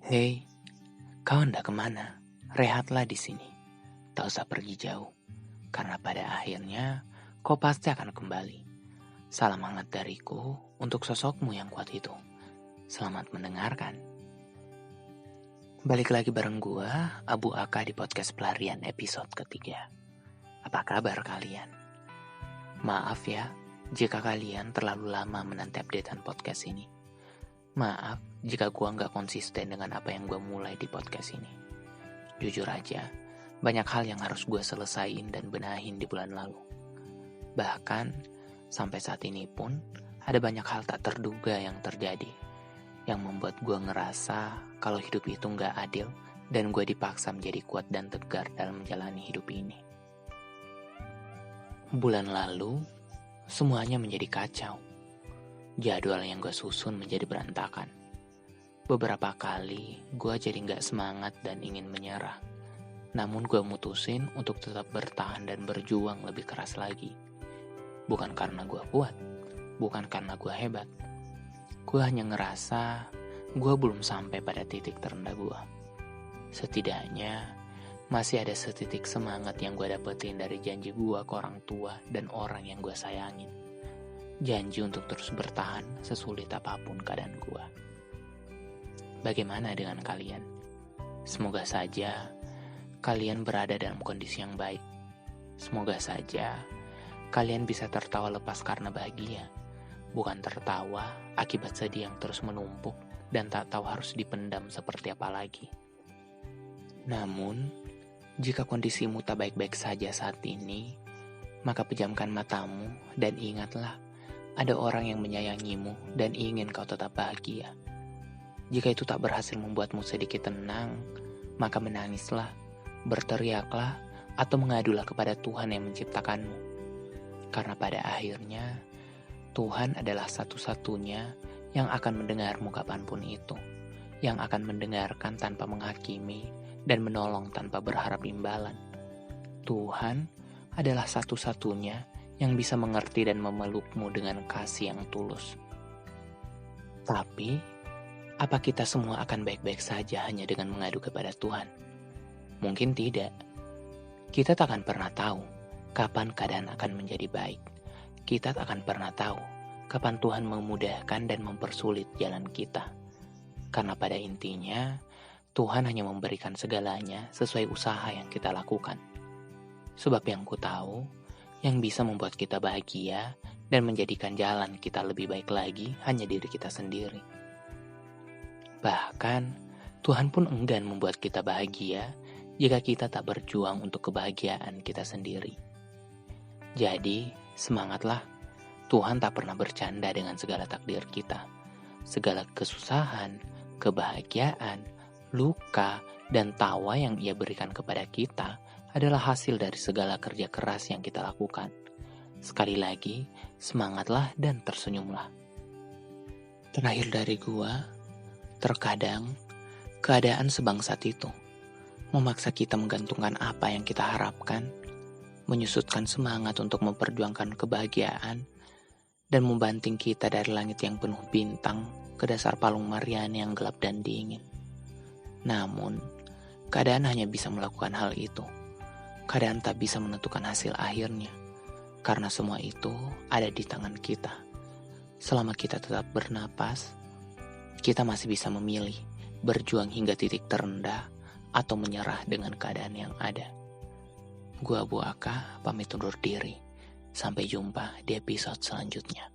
Hei, kau hendak kemana? Rehatlah di sini. Tak usah pergi jauh, karena pada akhirnya kau pasti akan kembali. Salam hangat dariku untuk sosokmu yang kuat itu. Selamat mendengarkan. Balik lagi bareng gua, Abu Aka di podcast pelarian episode ketiga. Apa kabar kalian? Maaf ya, jika kalian terlalu lama menanti updatean podcast ini. Maaf jika gua nggak konsisten dengan apa yang gua mulai di podcast ini. Jujur aja, banyak hal yang harus gua selesain dan benahin di bulan lalu. Bahkan, sampai saat ini pun, ada banyak hal tak terduga yang terjadi, yang membuat gua ngerasa kalau hidup itu nggak adil dan gua dipaksa menjadi kuat dan tegar dalam menjalani hidup ini. Bulan lalu, semuanya menjadi kacau. Jadwal yang gue susun menjadi berantakan. Beberapa kali gue jadi gak semangat dan ingin menyerah. Namun gue mutusin untuk tetap bertahan dan berjuang lebih keras lagi. Bukan karena gue kuat, bukan karena gue hebat. Gue hanya ngerasa gue belum sampai pada titik terendah gue. Setidaknya masih ada setitik semangat yang gue dapetin dari janji gue ke orang tua dan orang yang gue sayangin. Janji untuk terus bertahan sesulit apapun keadaan gua. Bagaimana dengan kalian? Semoga saja kalian berada dalam kondisi yang baik. Semoga saja kalian bisa tertawa lepas karena bahagia, bukan tertawa akibat sedih yang terus menumpuk dan tak tahu harus dipendam seperti apa lagi. Namun, jika kondisimu tak baik-baik saja saat ini, maka pejamkan matamu dan ingatlah, ada orang yang menyayangimu dan ingin kau tetap bahagia. Jika itu tak berhasil membuatmu sedikit tenang, maka menangislah, berteriaklah, atau mengadulah kepada Tuhan yang menciptakanmu. Karena pada akhirnya, Tuhan adalah satu-satunya yang akan mendengarmu kapanpun itu, yang akan mendengarkan tanpa menghakimi dan menolong tanpa berharap imbalan. Tuhan adalah satu-satunya yang bisa mengerti dan memelukmu dengan kasih yang tulus. Tapi, apa kita semua akan baik-baik saja hanya dengan mengadu kepada Tuhan? Mungkin tidak. Kita tak akan pernah tahu kapan keadaan akan menjadi baik. Kita tak akan pernah tahu kapan Tuhan memudahkan dan mempersulit jalan kita. Karena pada intinya, Tuhan hanya memberikan segalanya sesuai usaha yang kita lakukan. Sebab yang ku tahu, yang bisa membuat kita bahagia dan menjadikan jalan kita lebih baik lagi hanya diri kita sendiri. Bahkan, Tuhan pun enggan membuat kita bahagia jika kita tak berjuang untuk kebahagiaan kita sendiri. Jadi, semangatlah. Tuhan tak pernah bercanda dengan segala takdir kita. Segala kesusahan, kebahagiaan, luka, dan tawa yang Ia berikan kepada kita adalah hasil dari segala kerja keras yang kita lakukan. Sekali lagi, semangatlah dan tersenyumlah. Terakhir dari gua, terkadang keadaan sebangsat itu memaksa kita menggantungkan apa yang kita harapkan, menyusutkan semangat untuk memperjuangkan kebahagiaan, dan membanting kita dari langit yang penuh bintang ke dasar palung Mariana yang gelap dan dingin. Namun, keadaan hanya bisa melakukan hal itu. Keadaan tak bisa menentukan hasil akhirnya, karena semua itu ada di tangan kita. Selama kita tetap bernapas, kita masih bisa memilih berjuang hingga titik terendah atau menyerah dengan keadaan yang ada. Gua Abu Aka pamit undur diri. Sampai jumpa di episode selanjutnya.